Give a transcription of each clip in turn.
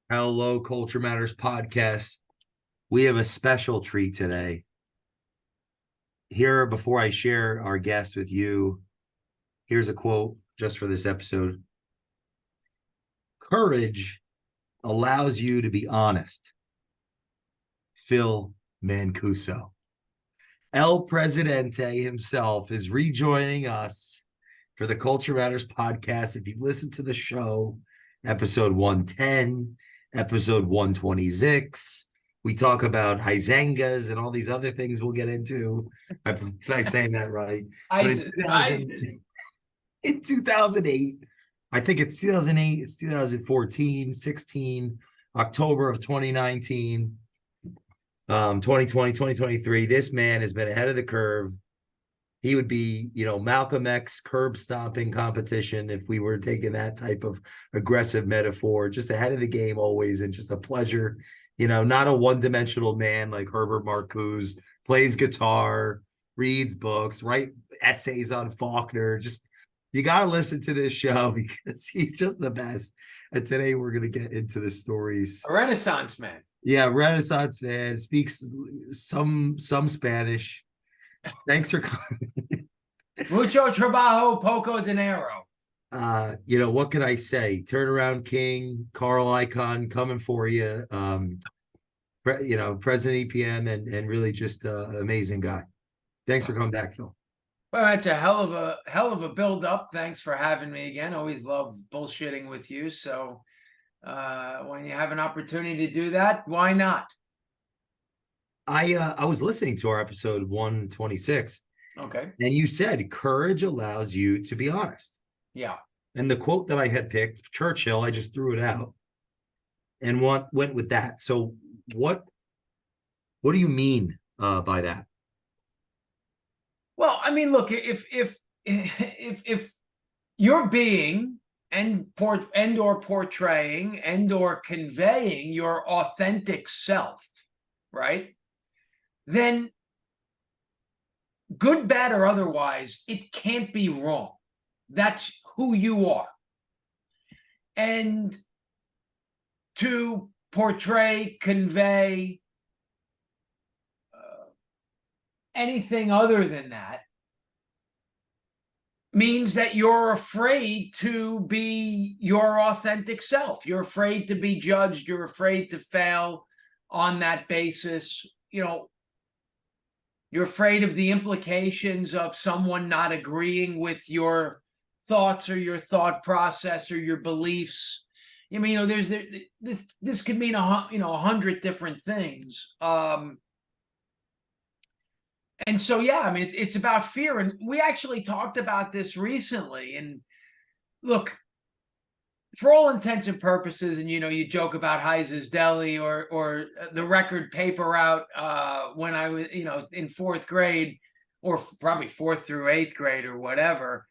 Hello, Culture Matters podcast. We have a special treat today. Here, before I share our guest with you, here's a quote just for this episode. Courage allows you to be honest. Phil Mancuso. El Presidente himself is rejoining us for the Culture Matters podcast. If you've listened to the show, episode 110, episode 126, we talk about Hyzengas and all these other things we'll get into. I'm saying that right. But in 2008, I think it's 2008, it's 2014, 16, October of 2019, 2020, 2023, this man has been ahead of the curve. He would be, Malcolm X curb stomping competition if we were taking that type of aggressive metaphor, just ahead of the game always, and just a pleasure. Not a one-dimensional man like Herbert Marcuse, plays guitar, reads books, write essays on Faulkner. Just, you got to listen to this show because he's just the best. And today we're going to get into the stories. A Renaissance man. Yeah, Renaissance man, speaks some Spanish. Thanks for coming. Mucho trabajo, poco dinero. What can I say? Turnaround King, Carl Icahn coming for you. President EPM and really just an amazing guy. Thanks for coming back, Phil. Well, that's a hell of a build up. Thanks for having me again. Always love bullshitting with you. So when you have an opportunity to do that, why not? I was listening to our episode 126. Okay. And you said courage allows you to be honest. Yeah. And the quote that I had picked, Churchill, I just threw it out and went with that. So what do you mean by that? Well, I mean, look, if you're being or portraying or conveying your authentic self, right? Then good, bad, or otherwise, it can't be wrong. That's who you are. And to portray, convey anything other than that means that you're afraid to be your authentic self. You're afraid to be judged. You're afraid to fail on that basis. You're afraid of the implications of someone not agreeing with your thoughts or your thought process or your beliefs. This could mean 100 different things. And so, yeah, I mean, it's about fear. And we actually talked about this recently. And look, for all intents and purposes, and you joke about Heise's Deli or the record paper route when I was in fourth grade, or probably fourth through eighth grade or whatever.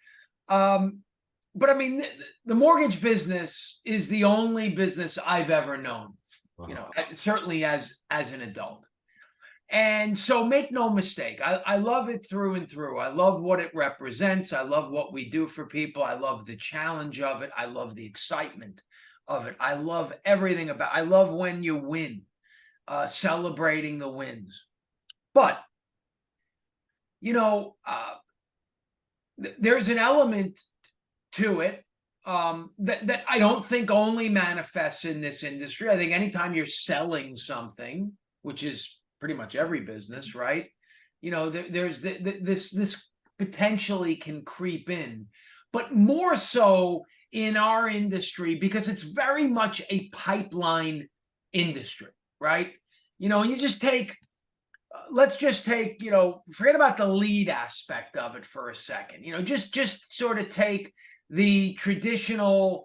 But I mean, the mortgage business is the only business I've ever known. Wow. Certainly as an adult. And so make no mistake, I love it through and through. I love what it represents. I love what we do for people. I love the challenge of it. I love the excitement of it. I love everything about it. I love when you win, celebrating the wins. But, there's an element to it that I don't think only manifests in this industry. I think anytime you're selling something, which is pretty much every business, right? There's this potentially can creep in, but more so in our industry because it's very much a pipeline industry, right? And you just take, let's just take, forget about the lead aspect of it for a second. Just sort of take the traditional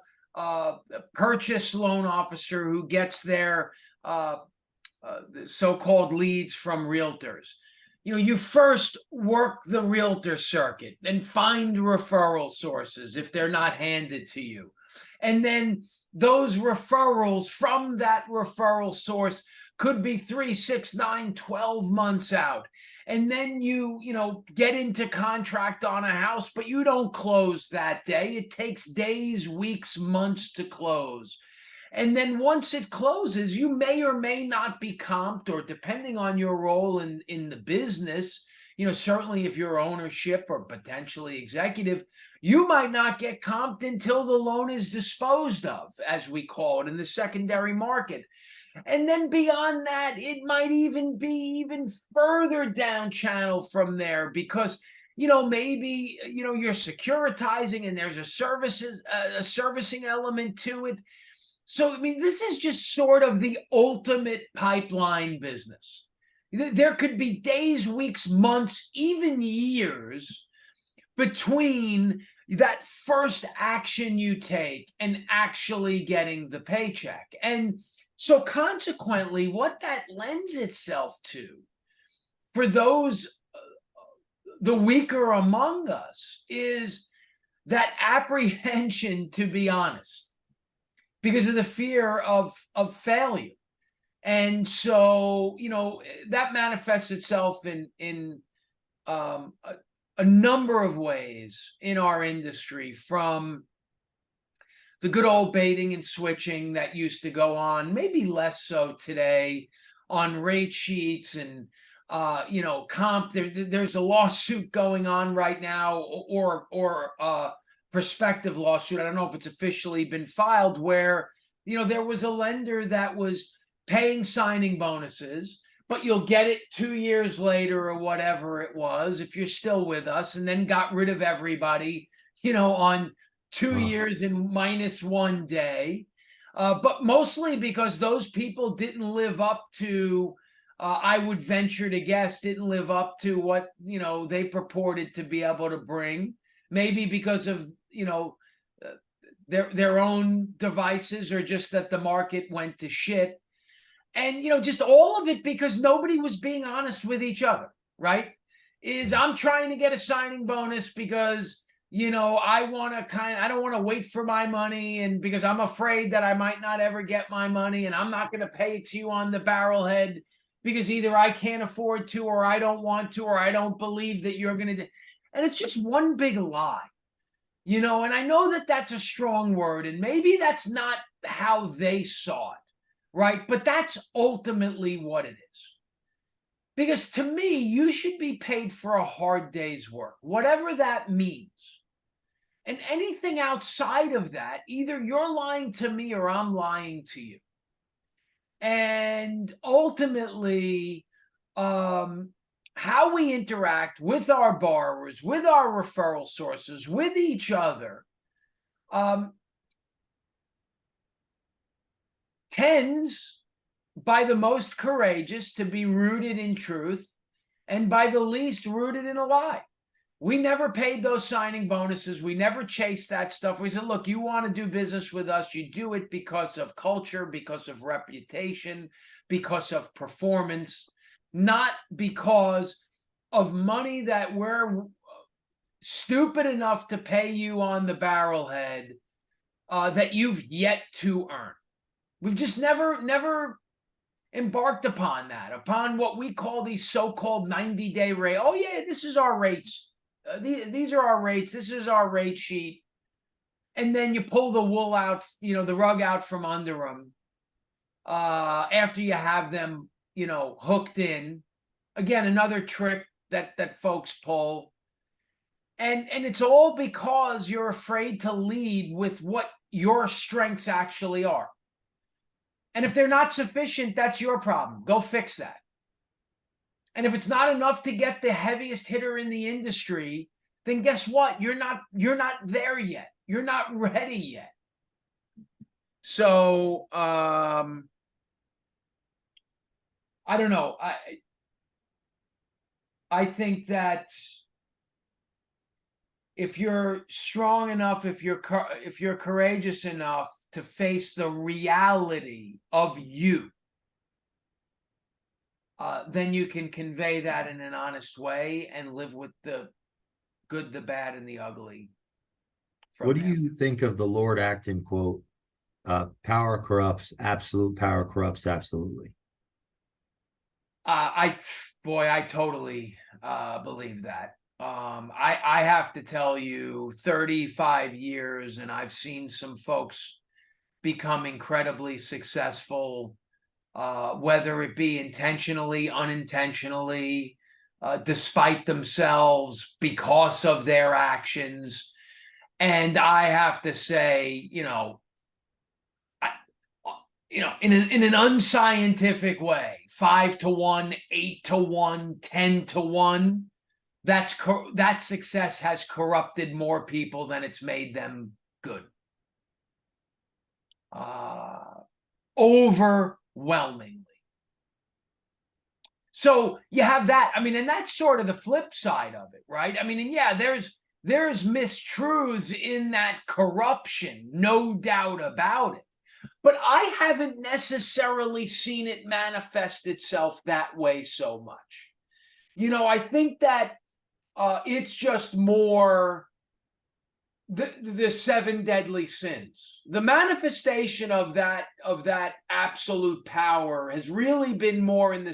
purchase loan officer who gets their the so-called leads from realtors. You first work the realtor circuit and find referral sources if they're not handed to you. And then those referrals from that referral source could be 3, 6, 9, 12 months out. And then you get into contract on a house, but you don't close that day. It takes days, weeks, months to close. And then once it closes, you may or may not be comped, or depending on your role in the business, certainly if you're ownership or potentially executive, you might not get comped until the loan is disposed of, as we call it, in the secondary market. And then beyond that, it might even be even further down channel from there, because maybe you're securitizing and there's a servicing element to it. So, I mean, this is just sort of the ultimate pipeline business. There could be days, weeks, months, even years between that first action you take and actually getting the paycheck. And so consequently, what that lends itself to for those, the weaker among us, is that apprehension, to be honest, because of the fear of failure. And so, that manifests itself in a number of ways in our industry, from the good old baiting and switching that used to go on, maybe less so today, on rate sheets and comp. There's a lawsuit going on right now, or prospective lawsuit. I don't know if it's officially been filed, where there was a lender that was paying signing bonuses, but you'll get it 2 years later or whatever it was, if you're still with us, and then got rid of everybody on 2 years and -1 day, but mostly because those people didn't live up to, I would venture to guess, didn't live up to what they purported to be able to bring. Maybe because of their own devices, or just that the market went to shit. And just all of it because nobody was being honest with each other, right? I'm trying to get a signing bonus because I don't want to wait for my money, and because I'm afraid that I might not ever get my money, and I'm not going to pay it to you on the barrelhead because either I can't afford to, or I don't want to, or I don't believe that you're going to. And it's just one big lie. And I know that that's a strong word, and maybe that's not how they saw it, right? But that's ultimately what it is. Because to me, you should be paid for a hard day's work, whatever that means. And anything outside of that, either you're lying to me or I'm lying to you. And ultimately, how we interact with our borrowers, with our referral sources, with each other, tends, by the most courageous, to be rooted in truth, and by the least rooted in a lie. We never paid those signing bonuses. We never chased that stuff. We said, look, you want to do business with us, you do it because of culture, because of reputation, because of performance, not because of money that we're stupid enough to pay you on the barrelhead that you've yet to earn. We've just never embarked upon that, upon what we call these so-called 90-day rate. Oh yeah, this is our rates. These are our rates. This is our rate sheet. And then you pull the wool out, the rug out from under them after you have them, hooked in. Again, another trick that folks pull. And it's all because you're afraid to lead with what your strengths actually are. And if they're not sufficient, that's your problem. Go fix that. And if it's not enough to get the heaviest hitter in the industry, then guess what? You're not there yet. You're not ready yet. So I don't know. I think that if you're strong enough, if you're courageous enough to face the reality of you, then you can convey that in an honest way and live with the good, the bad, and the ugly. What do you think of the Lord Acton quote? Power corrupts, absolute power corrupts absolutely. I totally believe that. I have to tell you, 35 years, and I've seen some folks become incredibly successful, whether it be intentionally, unintentionally, despite themselves, because of their actions. And I have to say, in an unscientific way, 5-1, 8-1, 10-1, that success has corrupted more people than it's made them good. Overwhelmingly. So you have that. I mean, and that's sort of the flip side of it, right? I mean, and yeah, there's mistruths in that corruption, no doubt about it. But I haven't necessarily seen it manifest itself that way so much. I think that it's just more the 7 deadly sins. The manifestation of that absolute power has really been more in the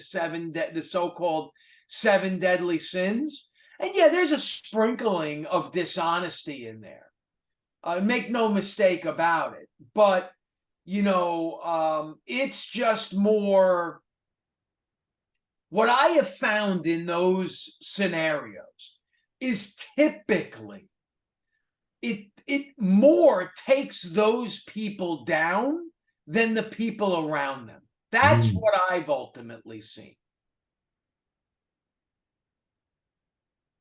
so-called 7 deadly sins. And yeah, there's a sprinkling of dishonesty in there. Make no mistake about it. But it's just more. What I have found in those scenarios is typically it more takes those people down than the people around them. That's what I've ultimately seen.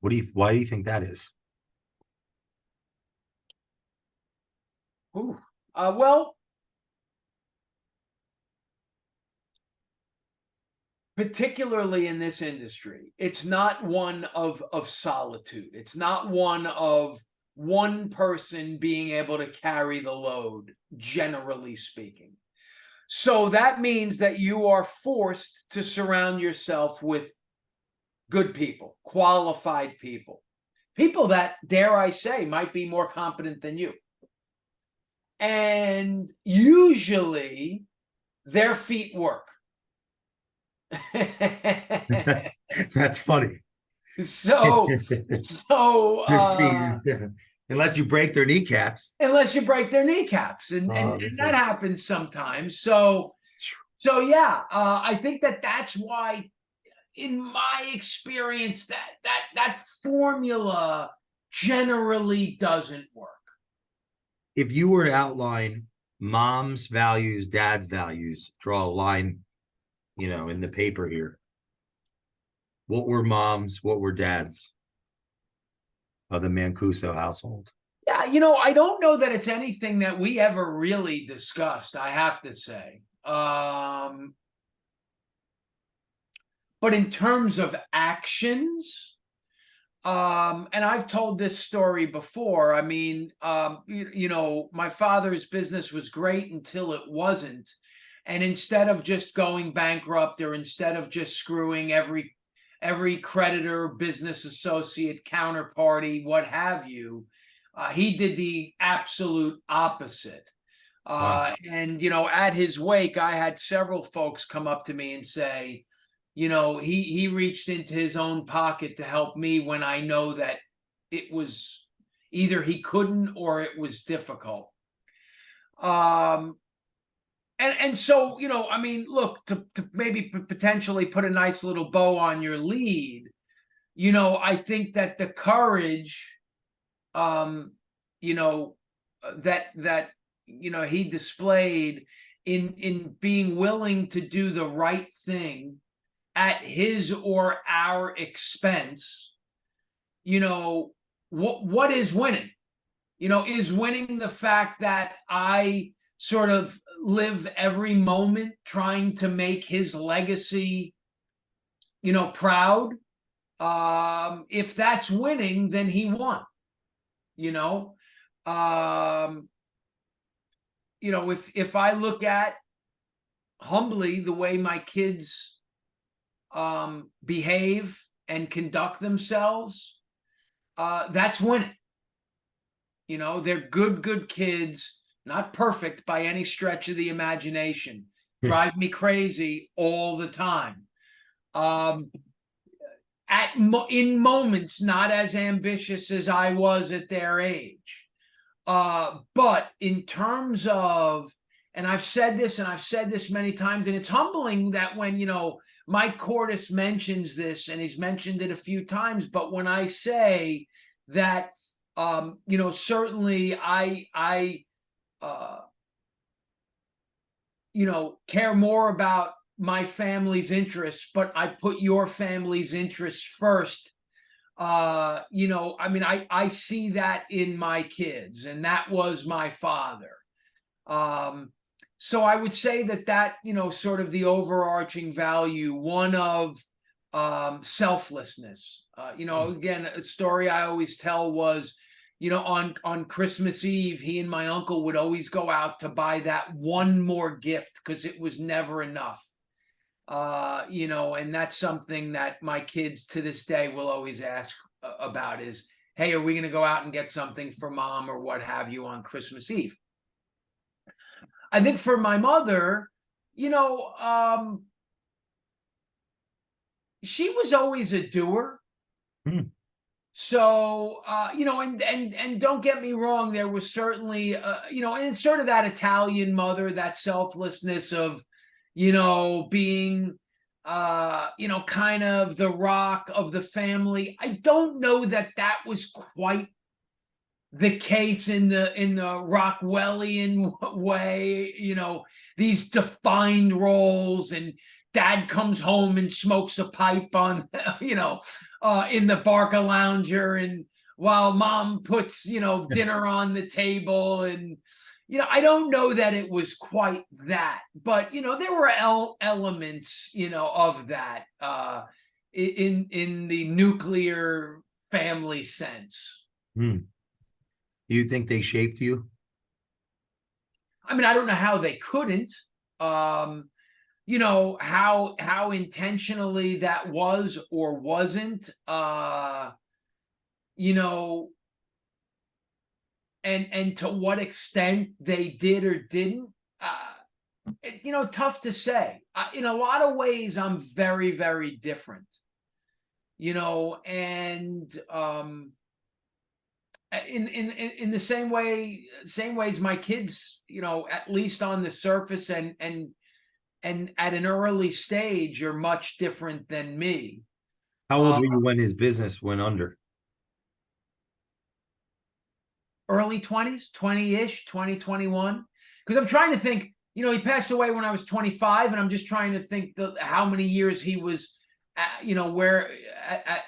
Why do you think that is? Well, particularly in this industry, it's not one of solitude. It's not one of one person being able to carry the load, generally speaking. So that means that you are forced to surround yourself with good people, qualified people, people that, dare I say, might be more competent than you. And usually their feet work. That's funny. So unless you break their kneecaps. And that happens sometimes. So yeah, I think that's why, in my experience, that formula generally doesn't work. If you were to outline mom's values, dad's values, draw a line, in the paper here, what were mom's, what were dad's of the Mancuso household? Yeah, I don't know that it's anything that we ever really discussed, I have to say. But in terms of actions, and I've told this story before. I mean, my father's business was great until it wasn't. And instead of just going bankrupt, or instead of just screwing every creditor, business associate, counterparty, what have you, he did the absolute opposite. Wow. And, at his wake, I had several folks come up to me and say, he reached into his own pocket to help me when I know that it was either he couldn't or it was difficult. And so, I mean, look, to maybe potentially put a nice little bow on your lead, I think that the courage, that he displayed in being willing to do the right thing at his or our expense, what is winning? Is winning the fact that I sort of live every moment trying to make his legacy, proud. If that's winning, then he won. If I look at humbly the way my kids behave and conduct themselves, that's winning. They're good kids. Not perfect by any stretch of the imagination. Drive me crazy all the time. In moments, not as ambitious as I was at their age. But in terms of and I've said this and I've said this many times, and it's humbling that when, Mike Cordes mentions this, and he's mentioned it a few times, but when I say that, certainly I care more about my family's interests, but I put your family's interests first. I see that in my kids, and that was my father. So I would say that, sort of the overarching value, one of selflessness. Again, a story I always tell was, on Christmas Eve, he and my uncle would always go out to buy that one more gift because it was never enough. And that's something that my kids to this day will always ask about is, hey, are we going to go out and get something for mom or what have you on Christmas Eve? I think for my mother, she was always a doer. So, and don't get me wrong, there was certainly, and it's sort of that Italian mother, that selflessness of, being, kind of the rock of the family. I don't know that was quite the case in the Rockwellian way, these defined roles, and dad comes home and smokes a pipe on, in the Barca Lounger, and while mom puts, dinner on the table. And, I don't know that it was quite that, but, there were elements, of that in the nuclear family sense. Do you think they shaped you? I mean, I don't know how they couldn't. How intentionally that was or wasn't. And to what extent they did or didn't. Tough to say. In a lot of ways, I'm very, very different. And in the same ways my kids, at least on the surface and at an early stage are much different than me. How old were you when his business went under? Early 20s, 20-ish, 2021. Because I'm trying to think, he passed away when I was 25, and I'm just trying to think how many years he was where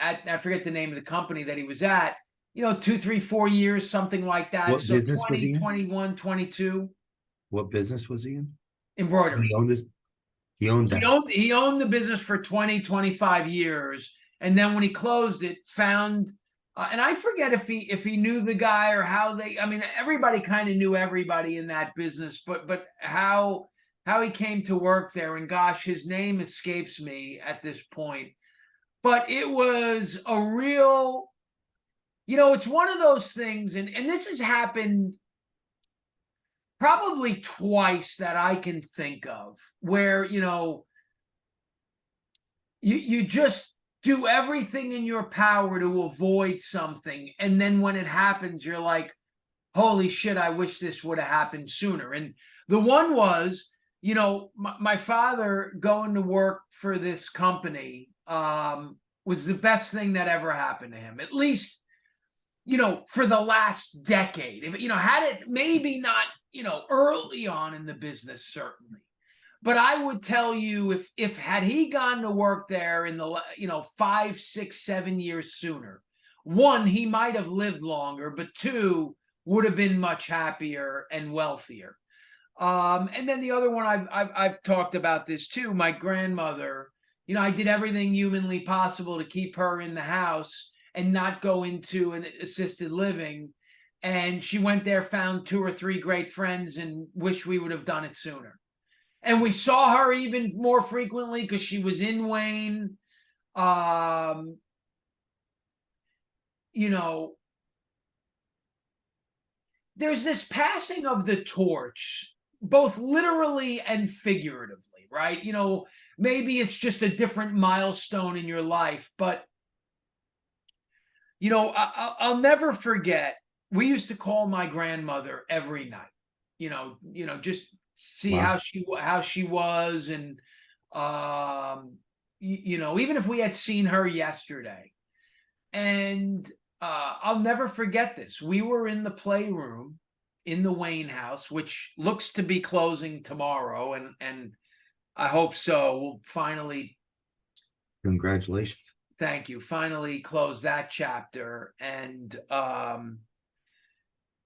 I forget the name of the company that he was at. 2, 3, 4 years, something like that. What so business 20, was he in? 21, 22. What business was he in? Embroidery. He owned this. He owned that. He owned the business for 20, 25 years. And then when he closed it, found, and I forget if he knew the guy or how everybody kind of knew everybody in that business, but how he came to work there. And gosh, his name escapes me at this point. But it was a real, it's one of those things, and this has happened probably twice that I can think of, where, you just do everything in your power to avoid something. And then when it happens, you're like, holy shit, I wish this would have happened sooner. And the one was, my father going to work for this company was the best thing that ever happened to him, at least, for the last decade. If, had it maybe not, early on in the business, certainly. But I would tell you, if had he gone to work there in the 5, 6, 7 years sooner, one, he might have lived longer, but two, would have been much happier and wealthier. And then the other one, I've talked about this too. My grandmother, I did everything humanly possible to keep her in the house and not go into an assisted living. And she went there, found 2 or 3 great friends, and wish we would have done it sooner. And we saw her even more frequently because she was in Wayne. There's this passing of the torch, both literally and figuratively, right? Maybe it's just a different milestone in your life, but, I'll never forget, we used to call my grandmother every night, just see Wow. how she was, and you know, even if we had seen her yesterday. And I'll never forget this. We were in the playroom in the Wayne house, which looks to be closing tomorrow, and I hope so. We'll finally, Congratulations. thank you, finally close that chapter. And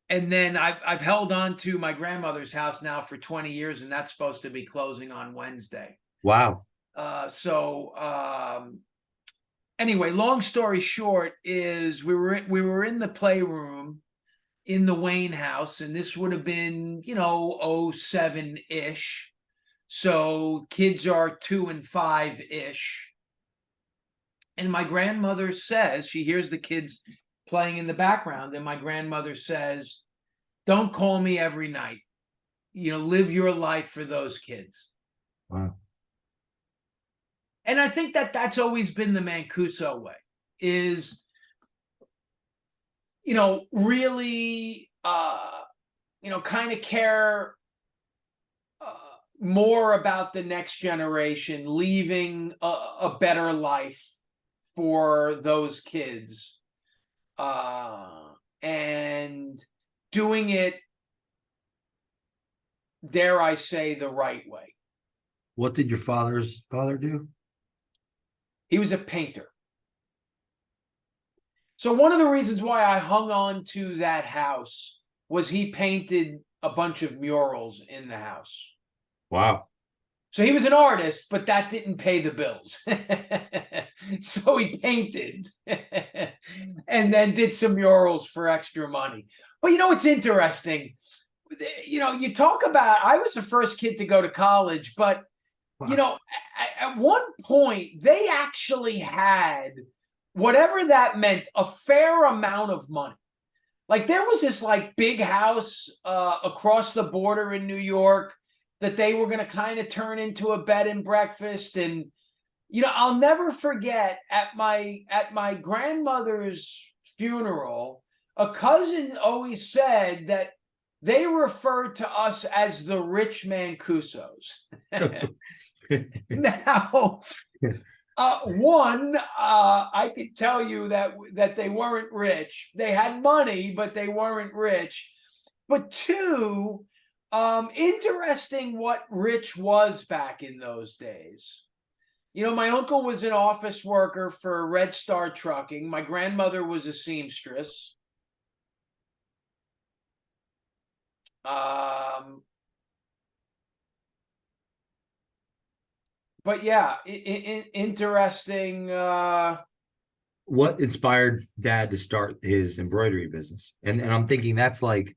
then I've held on to my grandmother's house now for 20 years, and that's supposed to be closing on Wednesday. Wow. Anyway, long story short is we were in the playroom in the Wayne house, and this would have been, you know, 07-ish. So kids are 2 and 5-ish. And my grandmother says, she hears the kids playing in the background, and my grandmother says, "Don't call me every night. You know, live your life for those kids." Wow. And I think that that's always been the Mancuso way, is, you know, really, you know, kind of care more about the next generation, leaving a better life for those kids, and doing it, dare I say, the right way. What did your father's father do? He was a painter. So one of the reasons why I hung on to that house was he painted a bunch of murals in the house. Wow. So he was an artist, but that didn't pay the bills. So he painted and then did some murals for extra money. But you know, it's interesting. You know, you talk about, I was the first kid to go to college, but you know, at one point, they actually had, whatever that meant, a fair amount of money. Like there was this like big house across the border in New York that they were going to kind of turn into a bed and breakfast. And, you know, I'll never forget at my grandmother's funeral, a cousin always said that they referred to us as the rich Mancusos. Now, I could tell you that they weren't rich. They had money, but they weren't rich. But two, interesting what rich was back in those days. You know, my uncle was an office worker for Red Star Trucking. My grandmother was a seamstress. But yeah, interesting. What inspired Dad to start his embroidery business? And I'm thinking that's like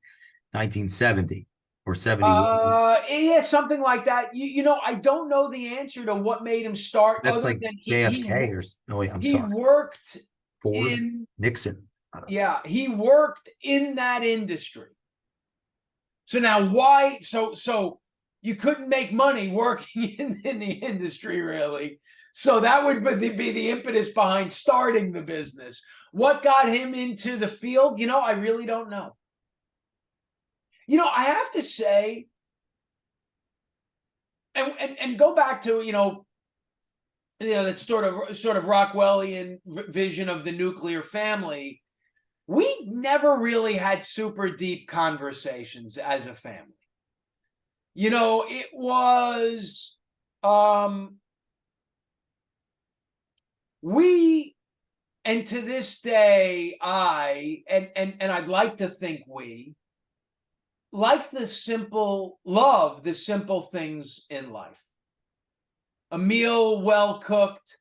1970 or 71. Yeah, something like that. You know, I don't know the answer to what made him start, That's other like than JFK or no, wait, I'm he sorry. worked Ford, in, Nixon. yeah, he worked in that industry. So now why, so you couldn't make money working in the industry, really. So that would be the impetus behind starting the business. What got him into the field? You know, I really don't know. You know, I have to say, and go back to, you know, that sort of Rockwellian vision of the nuclear family. We never really had super deep conversations as a family. You know, it was we, and to this day, and I'd like to think we like the simple things in life. A meal well cooked,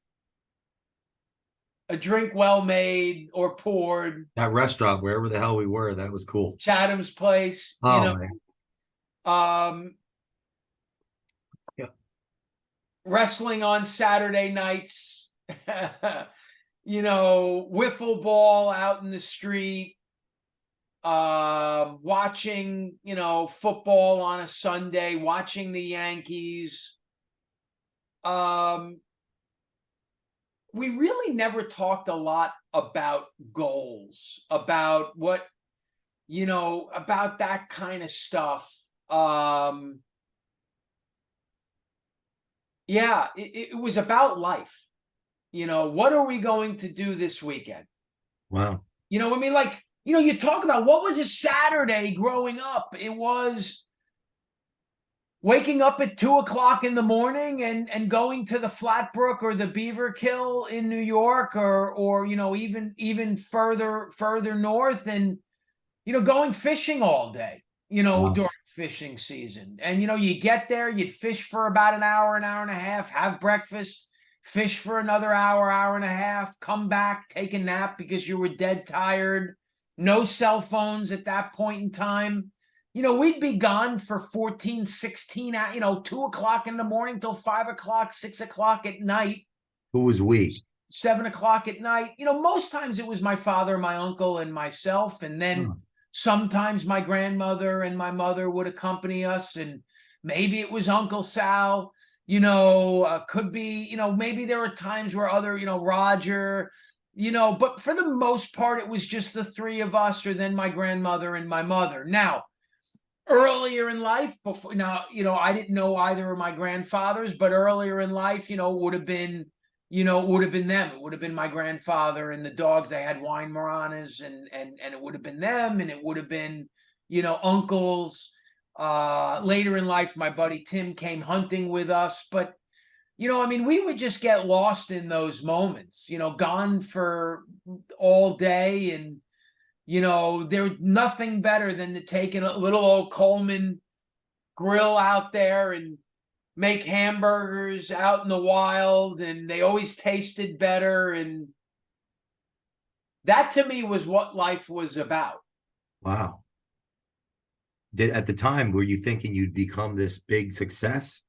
a drink well made or poured. That restaurant, wherever the hell we were, that was cool. Chatham's Place, Oh, you know. man. Yeah. Wrestling on Saturday nights, you know, wiffle ball out in the street, watching, you know, football on a Sunday, watching the Yankees. We really never talked a lot about goals, about what, you know, about that kind of stuff. Yeah, it was about life. What are we going to do this weekend? Wow. I mean, like, you talk about what was a Saturday growing up. It was waking up at 2 o'clock in the morning and going to the Flatbrook or the Beaver Kill in New York, or even further north, and going fishing all day, Wow. during fishing season. And you get there, you'd fish for about an hour and a half, have breakfast, fish for another hour and a half, come back, take a nap because you were dead tired. No cell phones at that point in time. We'd be gone for 14, 16, 2 o'clock in the morning till 5 o'clock, 6 o'clock at night, Who was we? 7 o'clock at night. Most times it was my father, my uncle, and myself. And then Oh, sometimes my grandmother and my mother would accompany us. And maybe it was Uncle Sal, could be, maybe there were times where other, Roger, but for the most part, it was just the three of us, or then my grandmother and my mother. Now, earlier in life, before now, I didn't know either of my grandfathers, but earlier in life, would have been, them. It would have been my grandfather and the dogs. They had wine Maranas, and it would have been them, and it would have been, uncles. Later in life, my buddy Tim came hunting with us, but I mean, we would just get lost in those moments, gone for all day. And there's nothing better than to take a little old Coleman grill out there and make hamburgers out in the wild, and they always tasted better. And that to me was what life was about. wow. At the time, were you thinking you'd become this big success?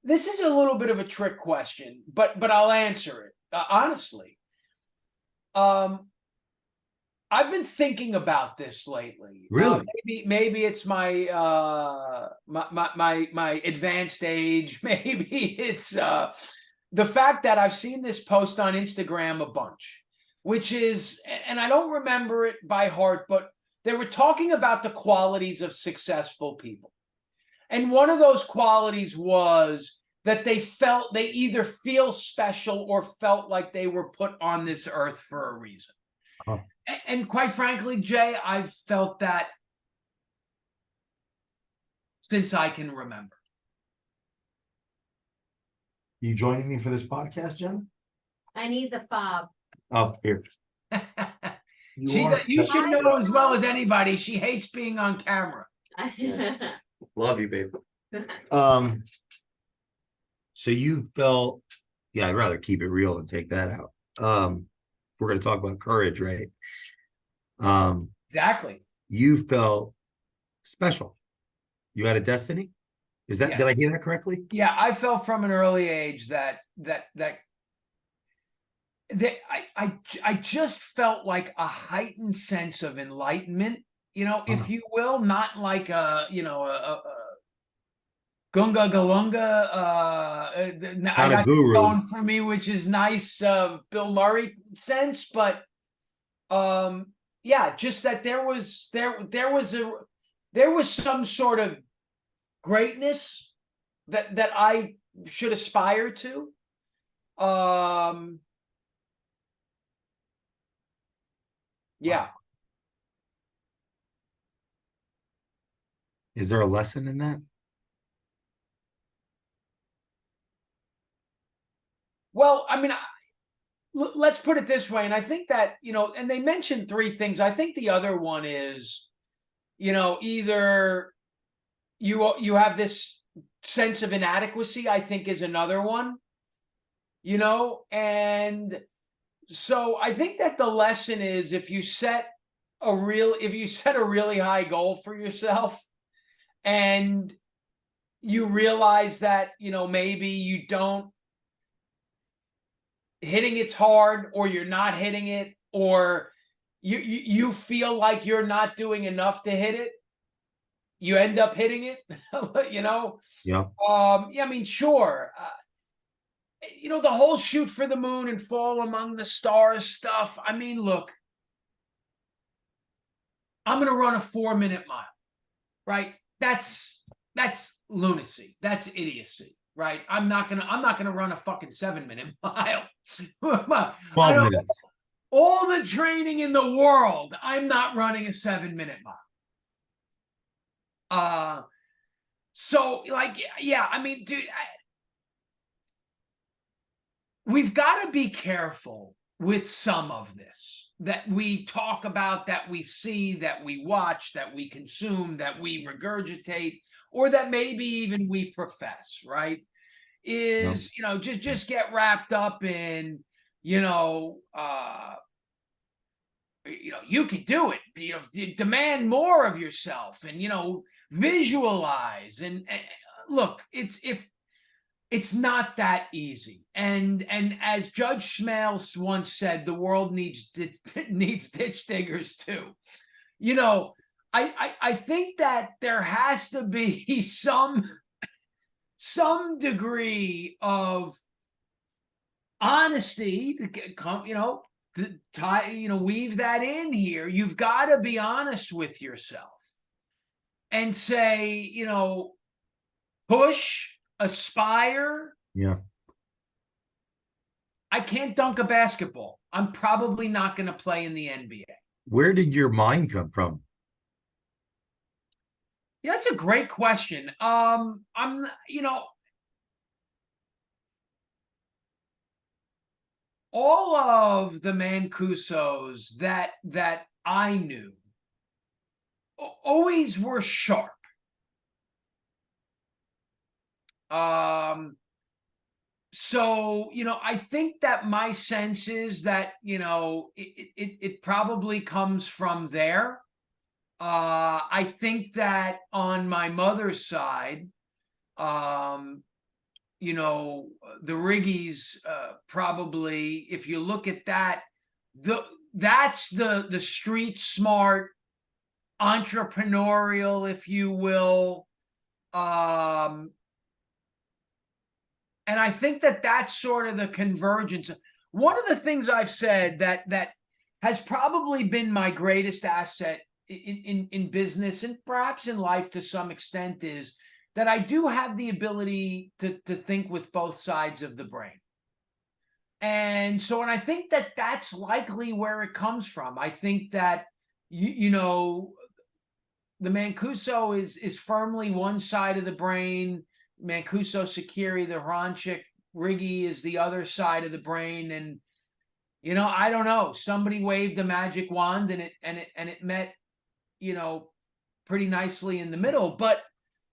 This is a little bit of a trick question, but I'll answer it honestly. I've been thinking about this lately. Really? Maybe it's my advanced age. Maybe it's the fact that I've seen this post on Instagram a bunch, which is, and I don't remember it by heart, but they were talking about the qualities of successful people. And one of those qualities was that they either feel special or felt like they were put on this earth for a reason. Oh, And quite frankly, Jay, I've felt that since I can remember. you joining me for this podcast, Jen? I need the fob. Oh, here. You should know as well as anybody, she hates being on camera. Yeah. Love you, babe. So you felt, yeah, I'd rather keep it real and take that out. If we're going to talk about courage, right? Exactly. You felt special. You had a destiny. Is that, Yeah. did I hear that correctly? Yeah, I felt from an early age that I just felt like a heightened sense of enlightenment, if you will, not like a Gunga Galunga. I got guru. going for me, which is nice, Bill Murray sense, but yeah, just that there was some sort of greatness that I should aspire to. Yeah. Is there a lesson in that? Well, I mean, let's put it this way. And I think that, and they mentioned three things. I think the other one is, either you have this sense of inadequacy, I think is another one, and so I think that the lesson is if you set a really high goal for yourself and you realize that, maybe you don't hitting it's hard, or you're not hitting it, or you feel like you're not doing enough to hit it, you end up hitting it. Yeah. Yeah, I mean, sure. The whole shoot for the moon and fall among the stars stuff. I mean, look, I'm going to run a 4-minute mile, right? That's lunacy. That's idiocy. right? I'm not gonna run a fucking 7-minute mile. I 12 don't- minutes. all the training in the world, I'm not running a 7-minute mile. So like, yeah, I mean, dude, we've got to be careful with some of this that we talk about, that we see, that we watch, that we consume, that we regurgitate, or that maybe even we profess, right? Is, just get wrapped up in, you can do it, you demand more of yourself, and, visualize and look, it's not that easy. And as Judge Smales once said, the world needs ditch diggers too. I think that there has to be some degree of honesty to come, to tie, weave that in here. You've got to be honest with yourself and say, push, aspire. Yeah. I can't dunk a basketball. I'm probably not going to play in the NBA. Where did your mind come from? Yeah, that's a great question. I'm, all of the Mancusos that I knew always were sharp. So, I think that my sense is that, it probably comes from there. I think that on my mother's side, the Riggies, probably, if you look at that, that's the street smart, entrepreneurial, if you will. And I think that that's sort of the convergence. One of the things I've said that has probably been my greatest asset in business and perhaps in life to some extent is that I do have the ability to think with both sides of the brain. And so, and I think that that's likely where it comes from. I think that, the Mancuso is firmly one side of the brain. Mancuso, Sakiri, the Hronchik, Riggy is the other side of the brain. And, I don't know, somebody waved a magic wand and it met, pretty nicely in the middle. But,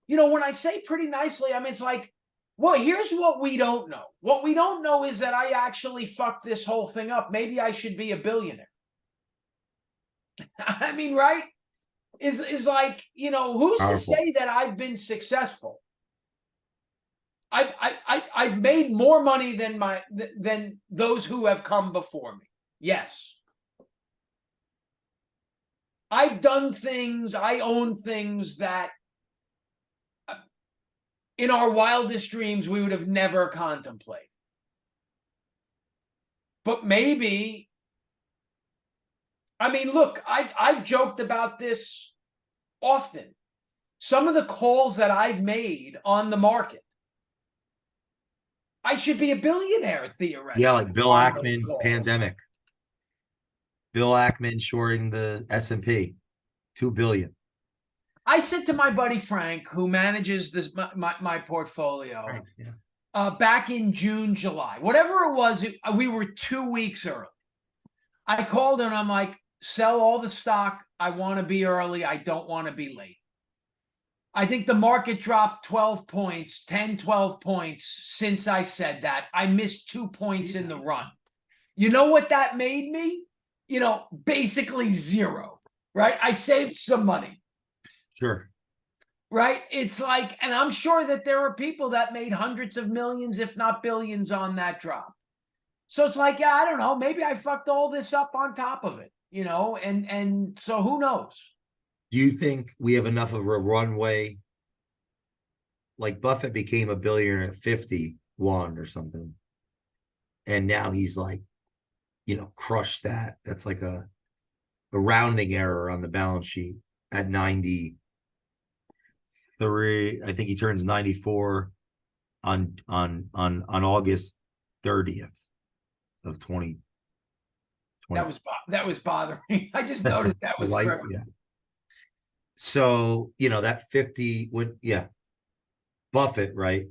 when I say pretty nicely, I mean, it's like, well, here's what we don't know. What we don't know is that I actually fucked this whole thing up. Maybe I should be a billionaire. I mean, right? Is like, who's Powerful. to say that I've been successful? I've made more money than those who have come before me. Yes. I've done things, I own things that in our wildest dreams we would have never contemplated. But maybe, I mean, look, I've joked about this often. Some of the calls that I've made on the market, I should be a billionaire, theoretically. Yeah, like Bill Ackman pandemic. Bill Ackman shorting the S&P, $2 billion. I said to my buddy Frank, who manages this my portfolio, Right, yeah. Back in June, July, whatever it was, we were 2 weeks early. I called him and I'm like, sell all the stock. I want to be early. I don't want to be late. I think the market dropped 12 points, 10, 12 points since I said that. I missed 2 points in the run. You know what that made me? Basically zero, right? I saved some money. Sure. Right? It's like, and I'm sure that there are people that made hundreds of millions, if not billions, on that drop. So it's like, yeah, I don't know. Maybe I fucked all this up on top of it, and so who knows? Do you think we have enough of a runway? Like Buffett became a billionaire at 51 or something. And now he's like, crushed that. That's like a rounding error on the balance sheet at 93. I think he turns 94 on August 30th of 2020. That was bothering. I just noticed that was tripping. Yeah. So, that 50 would, Buffett, right?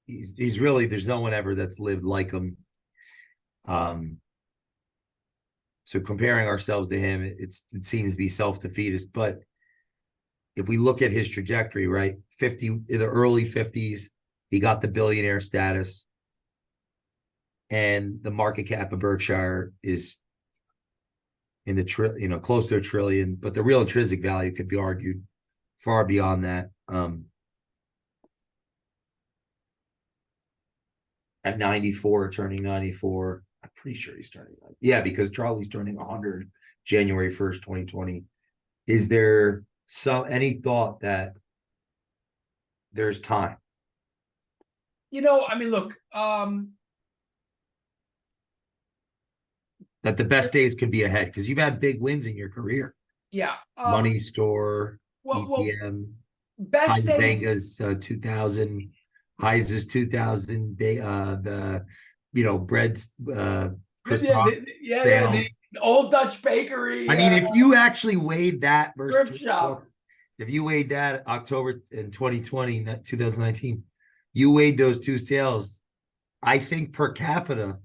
He's really, there's no one ever that's lived like him. So comparing ourselves to him, it seems to be self-defeatist. But if we look at his trajectory, right? In the early 50s, he got the billionaire status. And the market cap of Berkshire is in the close to $1 trillion, but the real intrinsic value could be argued far beyond that. At 94, turning 94, I'm pretty sure he's turning. Yeah, because Charlie's turning 100 January 1st, 2020. Is there any thought that there's time? I mean, look, that the best days could be ahead, because you've had big wins in your career. Yeah. Money Store, EPM, best days. Venga's 2000, Heise's 2000, the breads, croissant sales. The Old Dutch Bakery. I mean, if you actually weighed that versus shop. If you weighed that October in 2020, 2019, you weighed those two sales, I think per capita,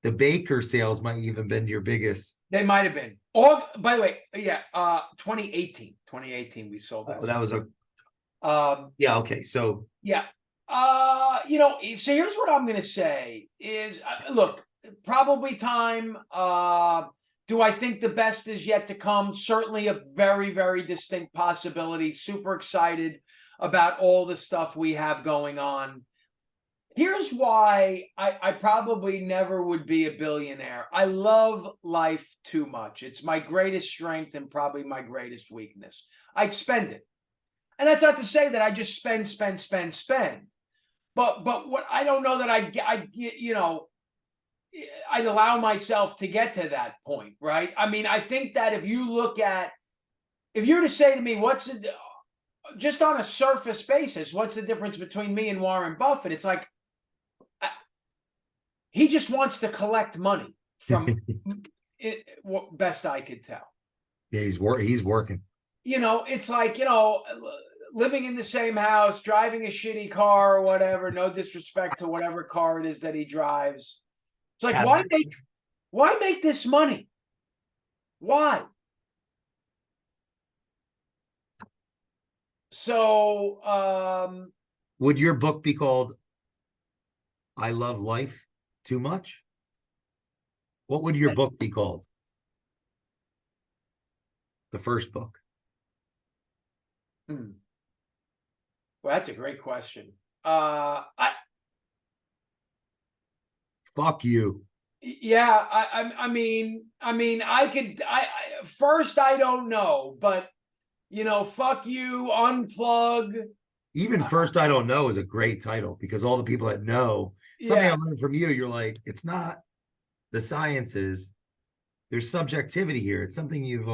the Baker sales might even been your biggest. They might have been. Or, by the way, 2018. 2018, we sold that. That was yeah, okay. So yeah. So here's what I'm gonna say is look, probably time. Do I think the best is yet to come? Certainly a very, very distinct possibility. Super excited about all the stuff we have going on. Here's why I probably never would be a billionaire. I love life too much. It's my greatest strength and probably my greatest weakness. I'd spend it. And that's not to say that I just spend. But what I don't know that I'd allow myself to get to that point, right? I mean, I think that if you were to say to me, just on a surface basis, what's the difference between me and Warren Buffett? It's like, he just wants to collect money from it, what best I could tell. Yeah, he's working. It's like, living in the same house, driving a shitty car or whatever, no disrespect to whatever car it is that he drives. It's like, why make this money? Why? So, would your book be called I Love Life Too Much? What would your book be called? The first book. Well, that's a great question. Fuck you. Yeah, I mean, first, I don't know, but fuck you, unplug. Even First I Don't Know is a great title, because all the people that know something I learned from you, you're like, it's not the sciences. There's subjectivity here. It's something you've.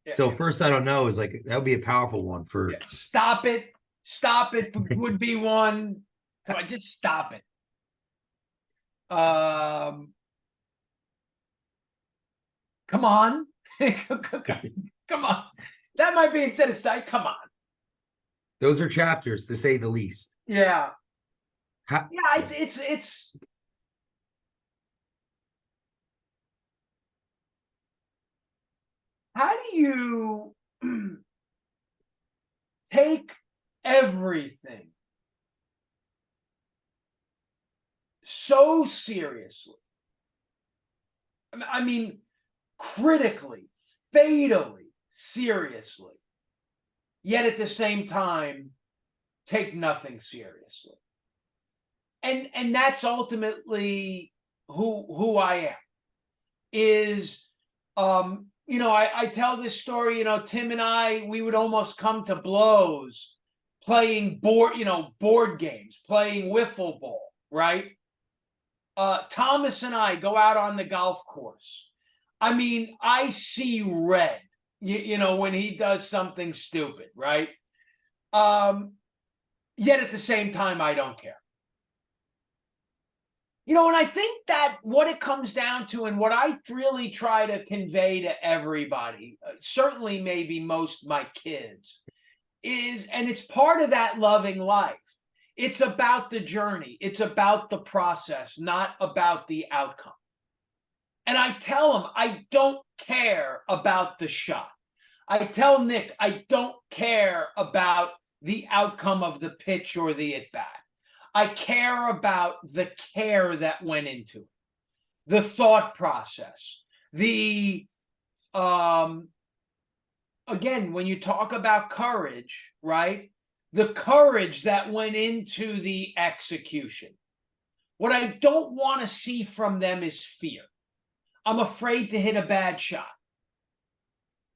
So First I Don't Know is like, that would be a powerful one for. Stop it. Stop it would be one. Come on, just stop it. Come on. Come on. That might be instead of stop. Come on. Those are chapters, to say the least. Yeah. It's how do you take everything so seriously? I mean, critically, fatally seriously, yet at the same time, take nothing seriously. And that's ultimately who I am. Is I tell this story, Tim and I, we would almost come to blows playing board games, playing wiffle ball, right? Thomas and I go out on the golf course. I mean, I see red, when he does something stupid, right? Yet at the same time, I don't care. And I think that what it comes down to, and what I really try to convey to everybody, certainly maybe most my kids, is, and it's part of that loving life, it's about the journey. It's about the process, not about the outcome. And I tell them, I don't care about the shot. I tell Nick, I don't care about the outcome of the pitch or the at-bat. I care about the care that went into it, the thought process, the again, when you talk about courage, right? The courage that went into the execution. What I don't want to see from them is fear. I'm afraid to hit a bad shot.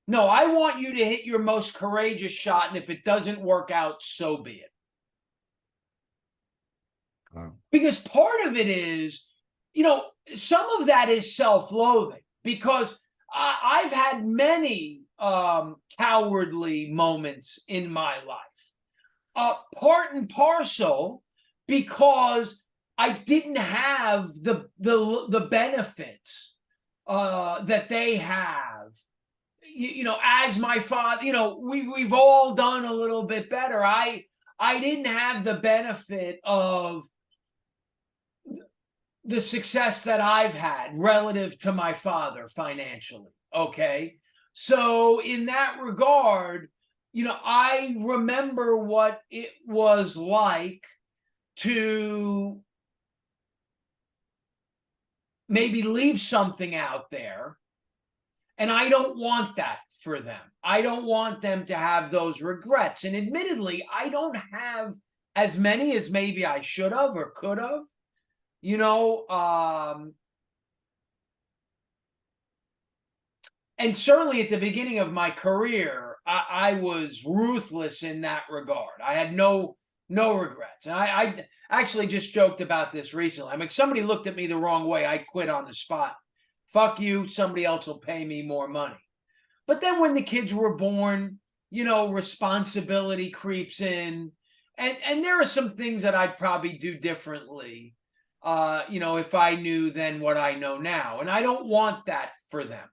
No, I want you to hit your most courageous shot, and if it doesn't work out, so be it. Because part of it is, some of that is self-loathing, because I've had many cowardly moments in my life, part and parcel because I didn't have the benefits that they have. As my father, we've all done a little bit better. I didn't have the benefit of the success that I've had relative to my father financially. Okay. So in that regard, I remember what it was like to maybe leave something out there. And I don't want that for them. I don't want them to have those regrets. And admittedly, I don't have as many as maybe I should have or could have. And certainly at the beginning of my career, I was ruthless in that regard. I had no regrets. And I actually just joked about this recently. I mean, somebody looked at me the wrong way, I quit on the spot. Fuck you, somebody else will pay me more money. But then when the kids were born, responsibility creeps in. And there are some things that I'd probably do differently, if I knew then what I know now. And I don't want that for them,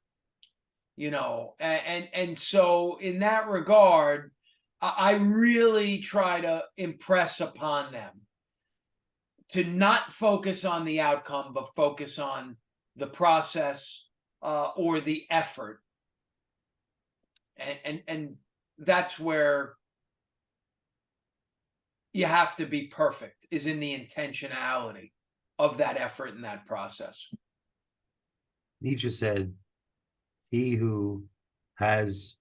and so in that regard, I really try to impress upon them to not focus on the outcome, but focus on the process or the effort. And that's where you have to be perfect, is in the intentionality of that effort and that process. Nietzsche said, he who has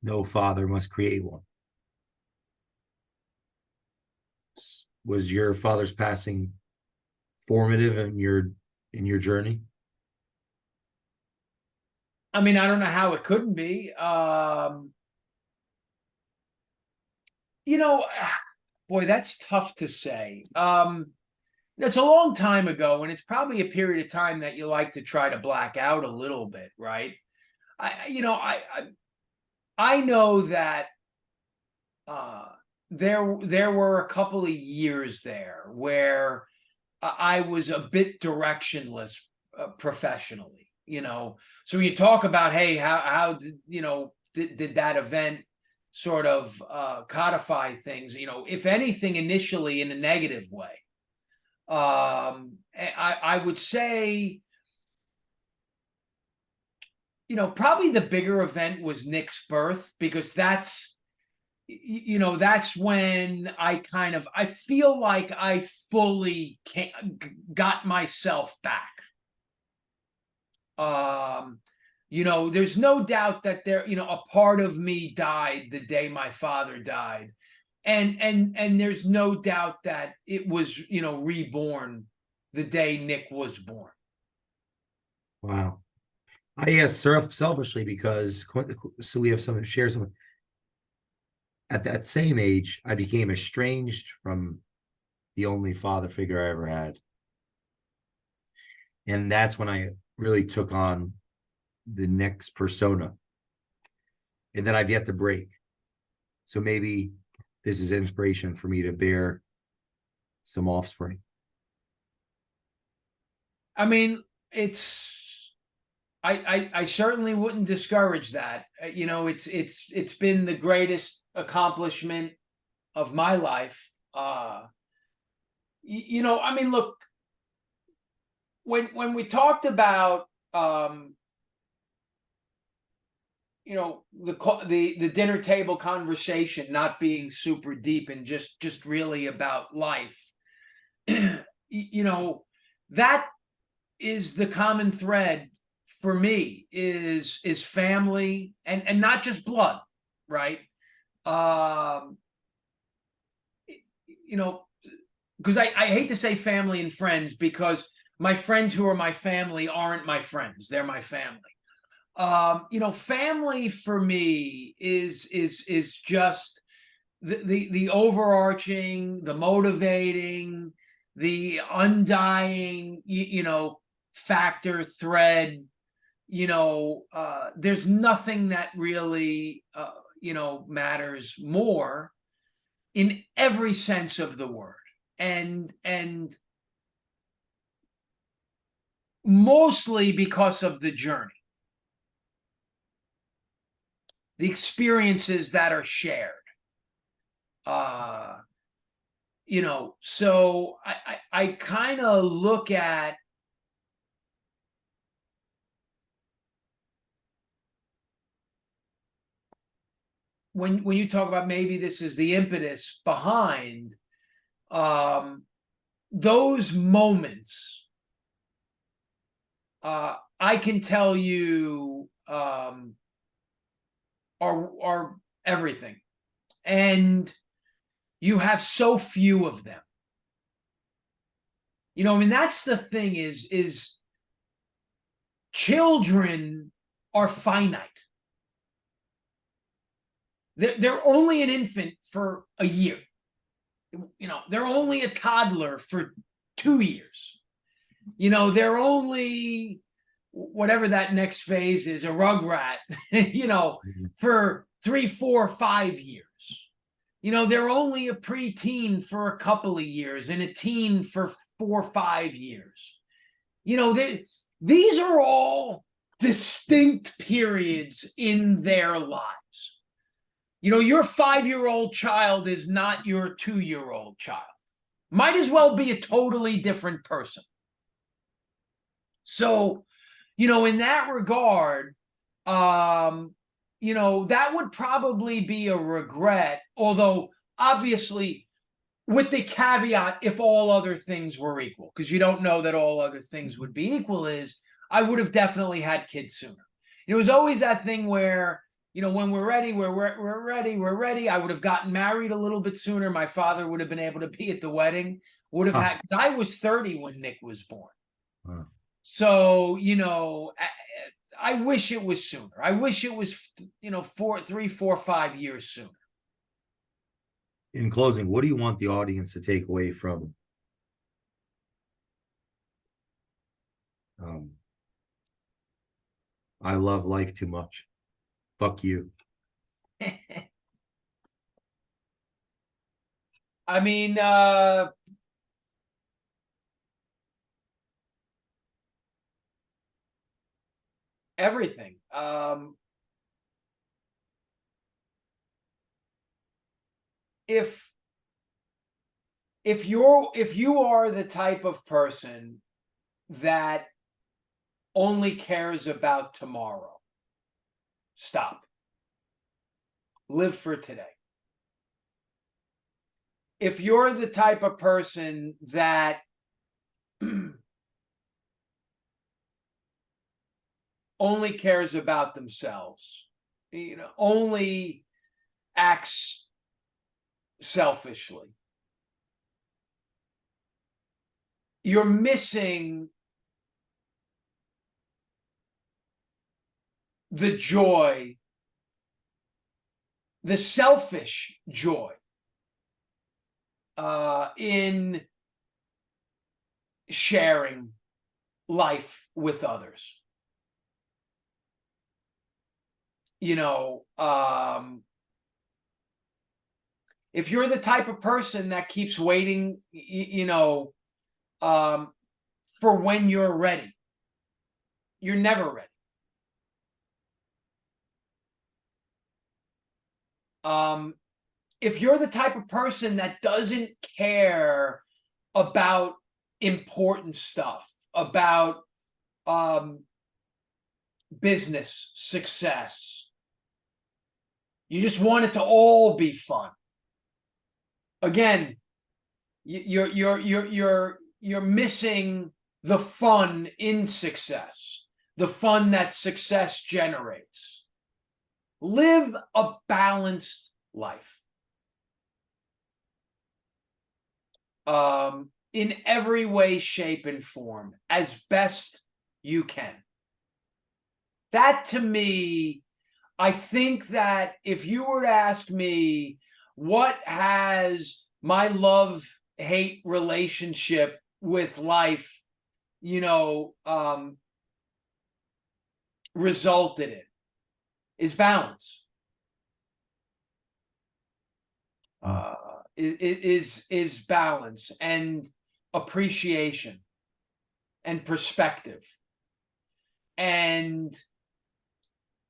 no father must create one. Was your father's passing formative in your journey? I mean, I don't know how it couldn't be. Boy, that's tough to say. It's a long time ago, and it's probably a period of time that you like to try to black out a little bit, right? I know that there were a couple of years there where I was a bit directionless professionally. So you talk about, hey, how did that event sort of codify things? If anything, initially in a negative way. I would say, probably the bigger event was Nick's birth, because that's when I feel like I fully got myself back. There's no doubt that a part of me died the day my father died. And there's no doubt that it was, reborn the day Nick was born. Wow. I ask selfishly because, so we have someone share something. At that same age, I became estranged from the only father figure I ever had. And that's when I really took on the next persona. And then I've yet to break. So maybe this is inspiration for me to bear some offspring. I mean, I certainly wouldn't discourage that. It's been the greatest accomplishment of my life. I mean, look, when we talked about the dinner table conversation not being super deep and just really about life, that is the common thread for me is family and not just blood, right? Because I hate to say family and friends, because my friends who are my family aren't my friends, they're my family. Family for me is just the overarching, the motivating, the undying, factor, thread. There's nothing that really matters more in every sense of the word, and mostly because of the journey, the experiences that are shared. So I kind of look at when you talk about maybe this is the impetus behind those moments. I can tell you are everything, and you have so few of them. I mean, that's the thing is children are finite. They're only an infant for a year. They're only a toddler for 2 years. They're only whatever that next phase is, a rugrat, for 3, 4, 5 years. They're only a preteen for a couple of years and a teen for 4 or 5 years. These are all distinct periods in their lives. Your 5-year-old child is not your 2-year-old child. Might as well be a totally different person. So, in that regard, that would probably be a regret, although obviously with the caveat, if all other things were equal, because you don't know that all other things would be equal, is I would have definitely had kids sooner. It was always that thing where, when we're ready, we're ready. I would have gotten married a little bit sooner. My father would have been able to be at the wedding. Would have had. I was 30 when Nick was born. Huh. So, I wish it was sooner. I wish it was, 3, 4, 5 years sooner. In closing, what do you want the audience to take away from I love life too much? Fuck you. I mean, everything. If you are the type of person that only cares about tomorrow, stop. Live for today. If you're the type of person that only cares about themselves, only acts selfishly, you're missing the joy, the selfish joy in sharing life with others. If you're the type of person that keeps waiting, for when you're ready, you're never ready. If you're the type of person that doesn't care about important stuff, about business success, you just want it to all be fun. Again, you're missing the fun in success, the fun that success generates. Live a balanced life. In every way, shape, and form, as best you can. That, to me, I think that if you were to ask me what has my love-hate relationship with life, resulted in, is balance. Is balance and appreciation and perspective and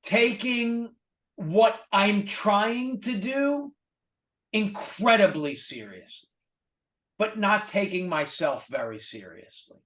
taking what I'm trying to do incredibly seriously, but not taking myself very seriously.